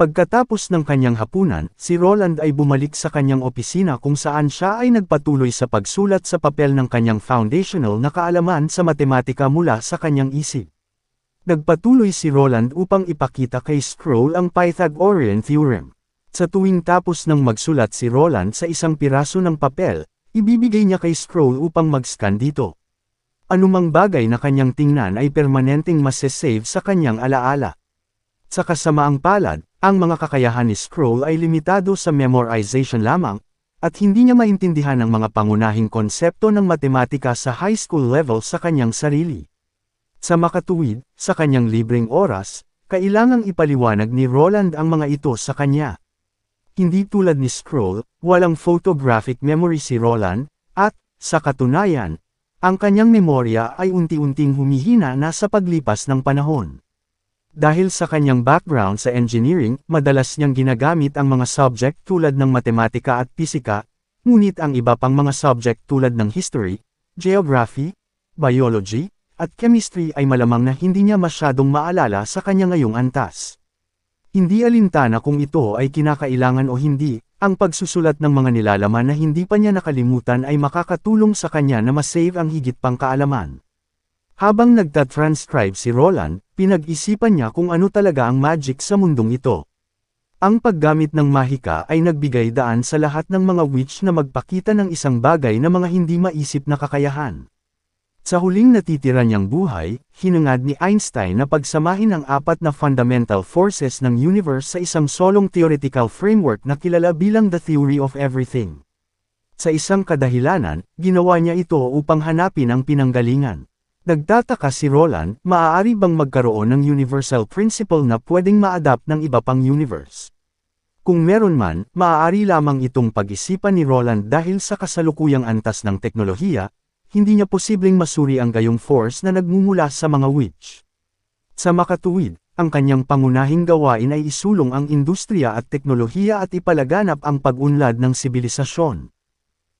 Pagkatapos ng kanyang hapunan, si Roland ay bumalik sa kanyang opisina kung saan siya ay nagpatuloy sa pagsulat sa papel ng kanyang foundational na kaalaman sa matematika mula sa kanyang isip. Nagpatuloy si Roland upang ipakita kay Sproul ang Pythagorean theorem. Sa tuwing tapos ng magsulat si Roland sa isang piraso ng papel, ibibigay niya kay Sproul upang mag-scan dito. Anumang bagay na kanyang tingnan ay permanenteng masesave sa kanyang alaala. Sa kasamaang palad, ang mga kakayahan ni Sproul ay limitado sa memorization lamang, at hindi niya maintindihan ang mga pangunahing konsepto ng matematika sa high school level sa kanyang sarili. Sa makatuwid, sa kanyang libreng oras, kailangang ipaliwanag ni Roland ang mga ito sa kanya. Hindi tulad ni Sproul, walang photographic memory si Roland, at, sa katunayan, ang kanyang memorya ay unti-unting humihina na sa paglipas ng panahon. Dahil sa kanyang background sa engineering, madalas niyang ginagamit ang mga subject tulad ng matematika at pisika, ngunit ang iba pang mga subject tulad ng history, geography, biology, at chemistry ay malamang na hindi niya masyadong maalala sa kanya ngayong antas. Hindi alintana kung ito ay kinakailangan o hindi, ang pagsusulat ng mga nilalaman na hindi pa niya nakalimutan ay makakatulong sa kanya na masave ang higit pang kaalaman. Habang nagtatranscribe si Roland, pinag-isipan niya kung ano talaga ang magic sa mundong ito. Ang paggamit ng mahika ay nagbigay daan sa lahat ng mga witch na magpakita ng isang bagay na mga hindi maisip na kakayahan. Sa huling natitira niyang buhay, hinangad ni Einstein na pagsamahin ang apat na fundamental forces ng universe sa isang solong theoretical framework na kilala bilang the theory of everything. Sa isang kadahilanan, ginawa niya ito upang hanapin ang pinanggalingan. Nagtataka si Roland, maaari bang magkaroon ng universal principle na pwedeng ma-adapt ng iba pang universe? Kung meron man, maaari lamang itong pag-isipan ni Roland dahil sa kasalukuyang antas ng teknolohiya, hindi niya posibleng masuri ang gayong force na nagmumula sa mga witch. Sa makatuwid, ang kanyang pangunahing gawain ay isulong ang industriya at teknolohiya at ipalaganap ang pag-unlad ng sibilisasyon.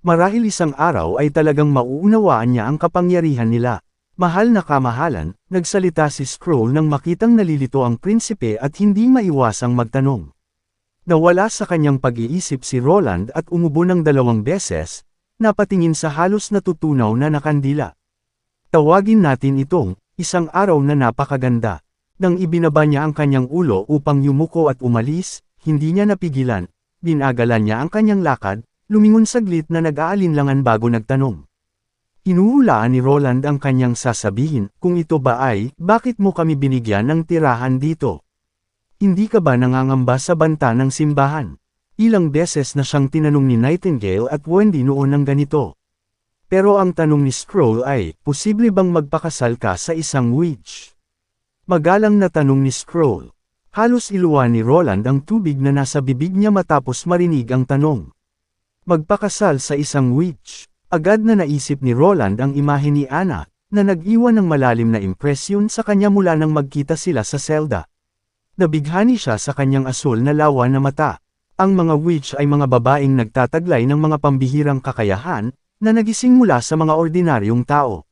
Marahil isang araw ay talagang mauunawaan niya ang kapangyarihan nila. Mahal na kamahalan, nagsalita si Sproul nang makitang nalilito ang prinsipe at hindi maiwasang magtanong. Nawala sa kanyang pag-iisip si Roland at umubo ng 2 beses, napatingin sa halos natutunaw na nakandila. Tawagin natin itong, isang araw na napakaganda. Nang ibinaba niya ang kanyang ulo upang yumuko at umalis, hindi niya napigilan, binagalan niya ang kanyang lakad, lumingon saglit na nag-aalinlangan bago nagtanong. Hinuhulaan ni Roland ang kanyang sasabihin, kung ito ba ay, bakit mo kami binigyan ng tirahan dito? Hindi ka ba nangangamba sa banta ng simbahan? Ilang beses na siyang tinanong ni Nightingale at Wendy noon ng ganito. Pero ang tanong ni Sproul ay, posible bang magpakasal ka sa isang witch? Magalang na tanong ni Sproul. Halos iluwa ni Roland ang tubig na nasa bibig niya matapos marinig ang tanong. Magpakasal sa isang witch. Agad na naisip ni Roland ang imahe ni Anna, na nag-iwan ng malalim na impresyon sa kanya mula nang magkita sila sa selda. Nabighani siya sa kanyang asul na lawa na mata. Ang mga witch ay mga babaeng nagtataglay ng mga pambihirang kakayahan, na nagising mula sa mga ordinaryong tao.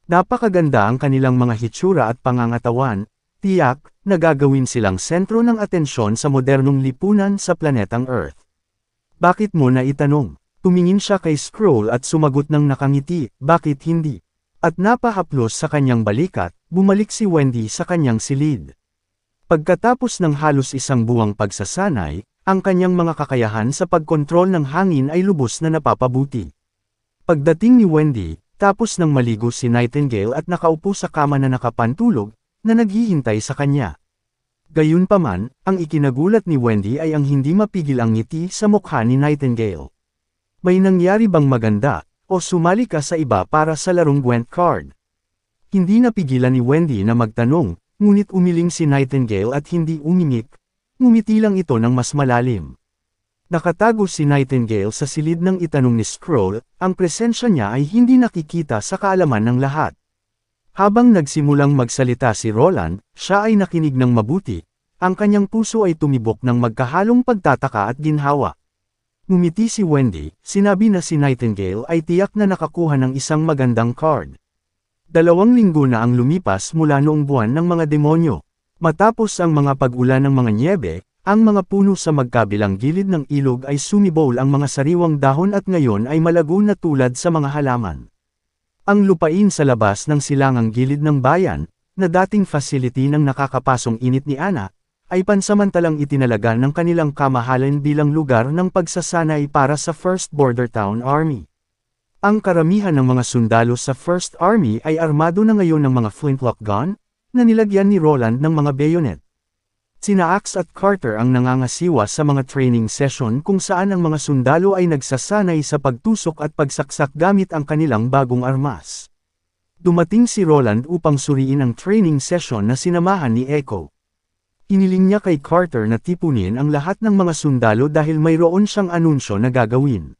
Napakaganda ang kanilang mga hitsura at pangangatawan, tiyak, na gagawin silang sentro ng atensyon sa modernong lipunan sa planetang Earth. Bakit mo na itanong? Tumingin siya kay Sproul at sumagot ng nakangiti, bakit hindi? At napahaplos sa kanyang balikat, bumalik si Wendy sa kanyang silid. Pagkatapos ng halos isang buwang pagsasanay, ang kanyang mga kakayahan sa pagkontrol ng hangin ay lubos na napapabuti. Pagdating ni Wendy, tapos nang maligo si Nightingale at nakaupo sa kama na nakapantulog, na naghihintay sa kanya. Gayunpaman, ang ikinagulat ni Wendy ay ang hindi mapigil ang ngiti sa mukha ni Nightingale. May nangyari bang maganda, o sumali ka sa iba para sa larong Gwent card? Hindi napigilan ni Wendy na magtanong, ngunit umiling si Nightingale at hindi umingik, ngumiti lang ito ng mas malalim. Nakatago si Nightingale sa silid ng itanong ni Sproul, ang presensya niya ay hindi nakikita sa kaalaman ng lahat. Habang nagsimulang magsalita si Roland, siya ay nakinig ng mabuti, ang kanyang puso ay tumibok ng magkahalong pagtataka at ginhawa. Ngumiti si Wendy, sinabi na si Nightingale ay tiyak na nakakuha ng isang magandang card. 2 linggo na ang lumipas mula noong buwan ng mga demonyo. Matapos ang mga pag-ulan ng mga nyebe, Ang mga puno sa magkabilang gilid ng ilog ay sumibol ang mga sariwang dahon at ngayon ay malago na tulad sa mga halaman. Ang lupain sa labas ng silangang gilid ng bayan, na dating facility ng nakakapasong init ni Ana, ay pansamantalang itinalaga ng kanilang kamahalan bilang lugar ng pagsasanay para sa 1st Border Town Army. Ang karamihan ng mga sundalo sa 1st Army ay armado na ngayon ng mga flintlock gun, na nilagyan ni Roland ng mga bayonet. Sina Axe at Carter ang nangangasiwa sa mga training session kung saan ang mga sundalo ay nagsasanay sa pagtusok at pagsaksak gamit ang kanilang bagong armas. Dumating si Roland upang suriin ang training session na sinamahan ni Echo. Iniling niya kay Carter na tipunin ang lahat ng mga sundalo dahil mayroon siyang anunsyo na gagawin.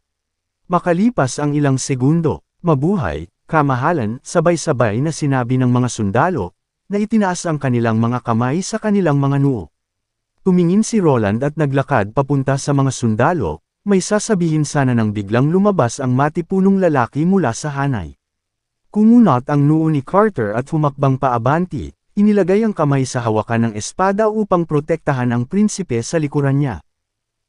Makalipas ang ilang segundo, mabuhay, kamahalan, sabay-sabay na sinabi ng mga sundalo, na itinaas ang kanilang mga kamay sa kanilang mga noo. Tumingin si Roland at naglakad papunta sa mga sundalo, may sasabihin sana nang biglang lumabas ang matipunong lalaki mula sa hanay. Kumunot ang noo ni Carter at humakbang paabanti, inilagay ang kamay sa hawakan ng espada upang protektahan ang prinsipe sa likuran niya.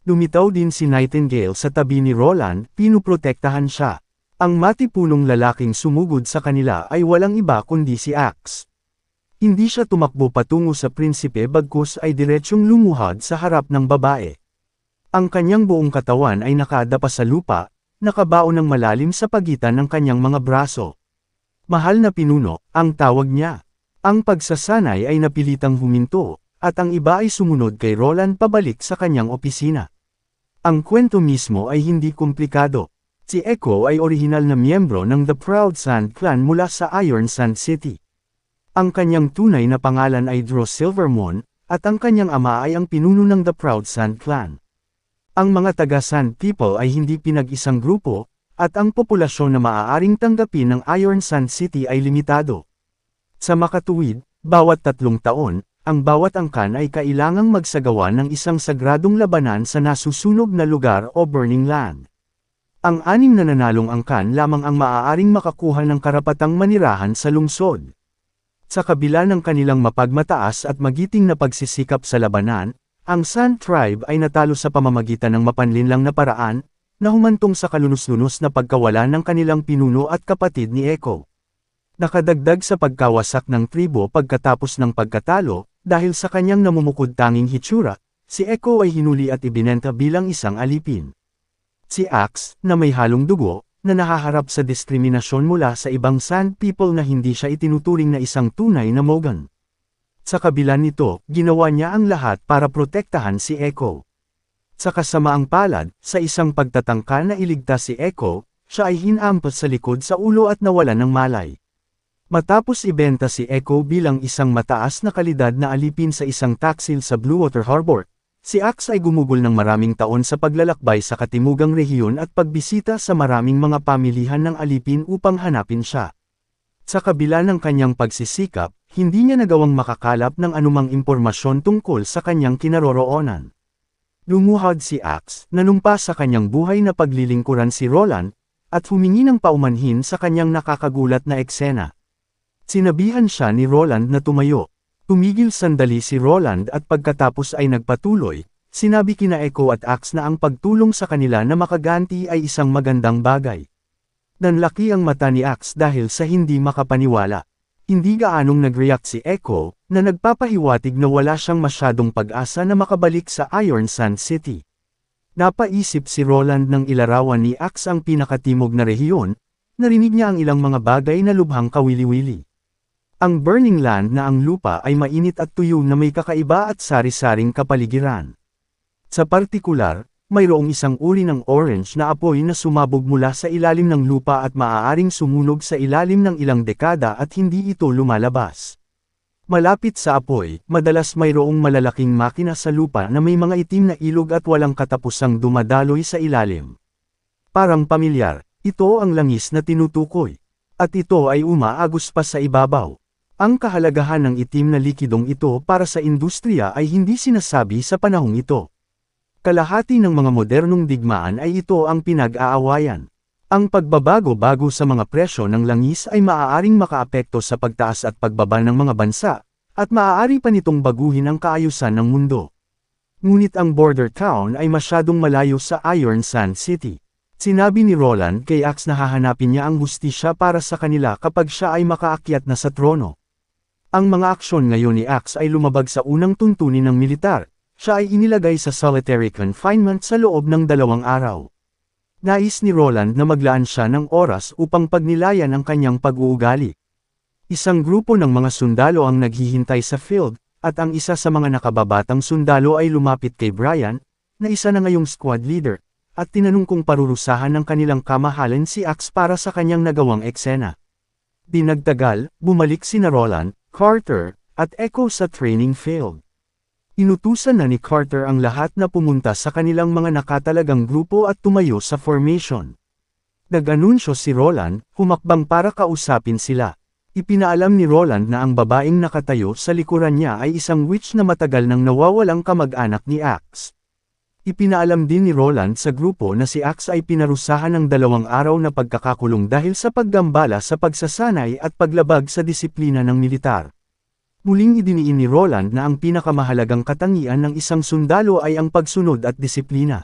Lumitaw din si Nightingale sa tabi ni Roland, pinuprotektahan siya. Ang matipunong lalaking sumugod sa kanila ay walang iba kundi si Axe. Hindi siya tumakbo patungo sa prinsipe bagkus ay diretsyong lumuhod sa harap ng babae. Ang kanyang buong katawan ay nakadapa sa lupa, nakabaon ng malalim sa pagitan ng kanyang mga braso. Mahal na pinuno, ang tawag niya. Ang pagsasanay ay napilitang huminto, at ang iba ay sumunod kay Roland pabalik sa kanyang opisina. Ang kwento mismo ay hindi komplikado. Si Echo ay orihinal na miyembro ng The Proud Sand Clan mula sa Iron Sand City. Ang kanyang tunay na pangalan ay Drew Silvermoon, at ang kanyang ama ay ang pinuno ng The Proud Sand Clan. Ang mga taga-Sand People ay hindi pinag-isang grupo, at ang populasyon na maaaring tanggapin ng Iron Sand City ay limitado. Sa makatuwid, bawat 3 taon, ang bawat angkan ay kailangang magsagawa ng isang sagradong labanan sa nasusunog na lugar o Burning Land. Ang 6 na nanalong angkan lamang ang maaaring makakuha ng karapatang manirahan sa lungsod. Sa kabila ng kanilang mapagmataas at magiting na pagsisikap sa labanan, ang Sand Tribe ay natalo sa pamamagitan ng mapanlinlang na paraan, na humantong sa kalunos-lunos na pagkawala ng kanilang pinuno at kapatid ni Echo. Nakadagdag sa pagkawasak ng tribo pagkatapos ng pagkatalo, dahil sa kanyang namumukod tanging hitsura, si Echo ay hinuli at ibinenta bilang isang alipin. Si Axe, na may halong dugo, na nahaharap sa diskriminasyon mula sa ibang Sand People na hindi siya itinuturing na isang tunay na Mogan. Sa kabila nito, ginawa niya ang lahat para protektahan si Echo. Sa kasamaang palad, sa isang pagtatangka na iligtas si Echo, siya ay hinampas sa likod sa ulo at nawalan ng malay. Matapos ibenta si Echo bilang isang mataas na kalidad na alipin sa isang taksil sa Bluewater Harbor, si Axe ay gumugol ng maraming taon sa paglalakbay sa katimugang rehiyon at pagbisita sa maraming mga pamilihan ng alipin upang hanapin siya. Sa kabila ng kanyang pagsisikap, hindi niya nagawang makakalap ng anumang impormasyon tungkol sa kanyang kinaroroonan. Lumuhod si Axe, nanumpa sa kanyang buhay na paglilingkuran si Roland, at humingi ng paumanhin sa kanyang nakakagulat na eksena. Sinabihan siya ni Roland na tumayo. Tumigil sandali si Roland at pagkatapos ay nagpatuloy, sinabi kina Echo at Axe na ang pagtulong sa kanila na makaganti ay isang magandang bagay. Nanlaki ang mata ni Axe dahil sa hindi makapaniwala. Hindi gaanong nag-react si Echo, na nagpapahiwatig na wala siyang masyadong pag-asa na makabalik sa Iron Sand City. Napaisip si Roland nang ilarawan ni Axe ang pinakatimog na rehiyon, narinig niya ang ilang mga bagay na lubhang kawili-wili. Ang Burning Land na ang lupa ay mainit at tuyo na may kakaiba at sari-saring kapaligiran. Sa partikular, mayroong isang uri ng orange na apoy na sumabog mula sa ilalim ng lupa at maaaring sumunog sa ilalim ng ilang dekada at hindi ito lumalabas. Malapit sa apoy, madalas mayroong malalaking makina sa lupa na may mga itim na ilog at walang katapusang dumadaloy sa ilalim. Parang pamilyar, ito ang langis na tinutukoy. At ito ay umaagos pa sa ibabaw. Ang kahalagahan ng itim na likidong ito para sa industriya ay hindi sinasabi sa panahong ito. Kalahati ng mga modernong digmaan ay ito ang pinag-aawayan. Ang pagbabago-bago sa mga presyo ng langis ay maaaring makaapekto sa pagtaas at pagbaba ng mga bansa, at maaari pa nitong baguhin ang kaayusan ng mundo. Ngunit ang border town ay masyadong malayo sa Iron Sand City. Sinabi ni Roland kay Axe na hahanapin niya ang hustisya para sa kanila kapag siya ay makaakyat na sa trono. Ang mga aksyon ngayon ni Axe ay lumabag sa unang tuntunin ng militar. Siya ay inilagay sa solitary confinement sa loob ng 2 araw. Nais ni Roland na maglaan siya ng oras upang pagnilayan ang kanyang pag-uugali. Isang grupo ng mga sundalo ang naghihintay sa field, at ang isa sa mga nakababatang sundalo ay lumapit kay Brian, na isa na ngayong squad leader, at tinanong kung parurusahan ng kanilang kamahalan si Axe para sa kanyang nagawang eksena. Di nagtagal, bumalik sina Roland, Carter, at Echo sa training field. Inutusan na ni Carter ang lahat na pumunta sa kanilang mga nakatalagang grupo at tumayo sa formation. Nag-anunsyo si Roland, humakbang para kausapin sila. Ipinaalam ni Roland na ang babaeng nakatayo sa likuran niya ay isang witch na matagal nang nawawalang kamag-anak ni Axe. Ipinaalam din ni Roland sa grupo na si Axe ay pinarusahan ng 2 araw na pagkakakulong dahil sa paggambala sa pagsasanay at paglabag sa disiplina ng militar. Muling idiniin ni Roland na ang pinakamahalagang katangian ng isang sundalo ay ang pagsunod at disiplina.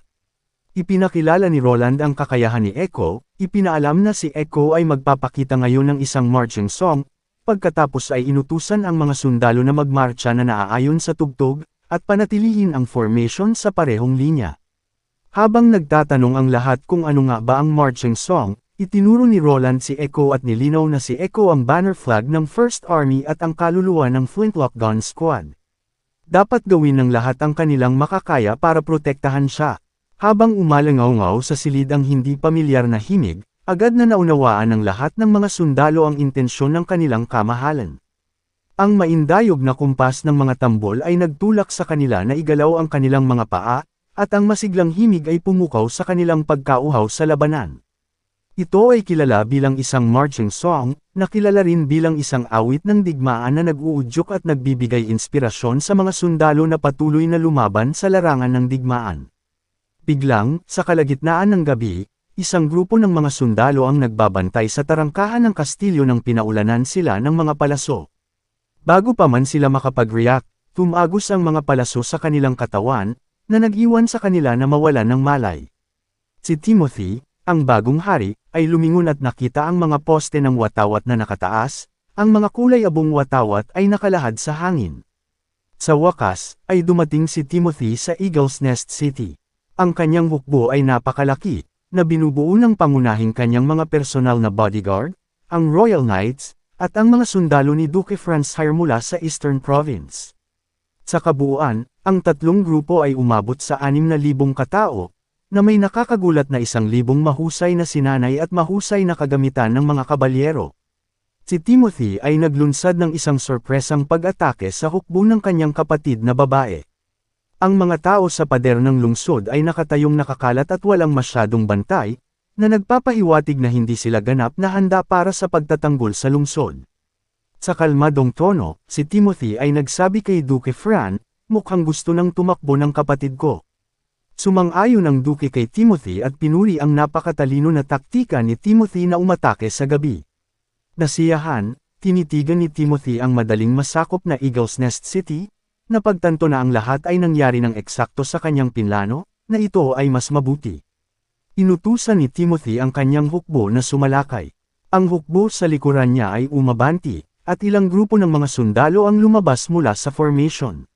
Ipinakilala ni Roland ang kakayahan ni Echo, ipinaalam na si Echo ay magpapakita ngayon ng isang marching song, pagkatapos ay inutusan ang mga sundalo na magmarcha na naaayon sa tugtog, at panatilihin ang formation sa parehong linya. Habang nagtatanong ang lahat kung ano nga ba ang marching song, itinuro ni Roland si Echo at nilinaw na si Echo ang banner flag ng First Army at ang kaluluwa ng Flintlock Gun Squad. Dapat gawin ng lahat ang kanilang makakaya para protektahan siya. Habang umalangaw-ngaw sa silid ang hindi pamilyar na himig, agad na naunawaan ng lahat ng mga sundalo ang intensyon ng kanilang kamahalan. Ang maindayog na kumpas ng mga tambol ay nagtulak sa kanila na igalaw ang kanilang mga paa, at ang masiglang himig ay pumukaw sa kanilang pagkauhaw sa labanan. Ito ay kilala bilang isang marching song, na kilala rin bilang isang awit ng digmaan na nag-uudyok at nagbibigay inspirasyon sa mga sundalo na patuloy na lumaban sa larangan ng digmaan. Biglang, sa kalagitnaan ng gabi, isang grupo ng mga sundalo ang nagbabantay sa tarangkahan ng kastilyo nang pinaulanan sila ng mga palaso. Bago pa man sila makapag-react, tumagos ang mga palaso sa kanilang katawan, na nag-iwan sa kanila na mawalan ng malay. Si Timothy, ang bagong hari, ay lumingon at nakita ang mga poste ng watawat na nakataas, ang mga kulay abong watawat ay nakalahad sa hangin. Sa wakas, ay dumating si Timothy sa Eagle's Nest City. Ang kanyang hukbo ay napakalaki, na binubuo ng pangunahing kanyang mga personal na bodyguard, ang Royal Knights, at ang mga sundalo ni Duke Franzire mula sa Eastern Province. Sa kabuuan, ang 3 grupo ay umabot sa 6,000 katao, na may nakakagulat na 1,000 mahusay na sinanay at mahusay na kagamitan ng mga kabalyero. Si Timothy ay naglunsad ng isang sorpresang pag-atake sa hukbo ng kanyang kapatid na babae. Ang mga tao sa pader ng lungsod ay nakatayong nakakalat at walang masyadong bantay, na nagpapahiwatig na hindi sila ganap na handa para sa pagtatanggol sa lungsod. Sa kalmadong tono, si Timothy ay nagsabi kay Duke Fran, mukhang gusto nang tumakbo ng kapatid ko. Sumang-ayon ang Duke kay Timothy at pinuri ang napakatalino na taktika ni Timothy na umatake sa gabi. Nasiyahan, tinitigan ni Timothy ang madaling masakop na Eagle's Nest City, napagtanto na ang lahat ay nangyari ng eksakto sa kanyang pinlano, na ito ay mas mabuti. Inutusan ni Timothy ang kanyang hukbo na sumalakay. Ang hukbo sa likuran niya ay umabanti, at ilang grupo ng mga sundalo ang lumabas mula sa formation.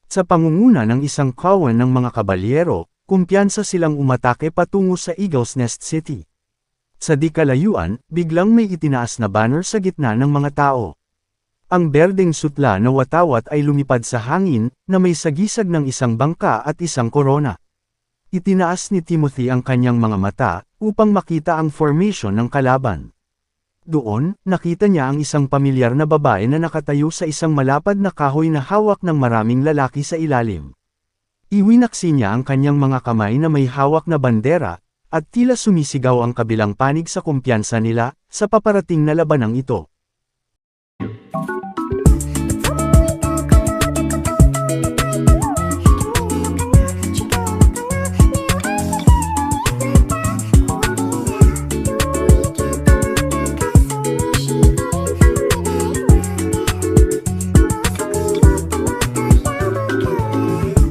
Sa pangunguna ng isang kawan ng mga kabalyero, kumpiyansa silang umatake patungo sa Eagle's Nest City. Sa di kalayuan, biglang may itinaas na banner sa gitna ng mga tao. Ang berdeng sutla na watawat ay lumipad sa hangin, na may sagisag ng isang bangka at isang korona. Itinaas ni Timothy ang kanyang mga mata, upang makita ang formation ng kalaban. Doon, nakita niya ang isang pamilyar na babae na nakatayo sa isang malapad na kahoy na hawak ng maraming lalaki sa ilalim. Iwinaksi niya ang kanyang mga kamay na may hawak na bandera, at tila sumisigaw ang kabilang panig sa kumpiyansa nila, sa paparating na labanang ito.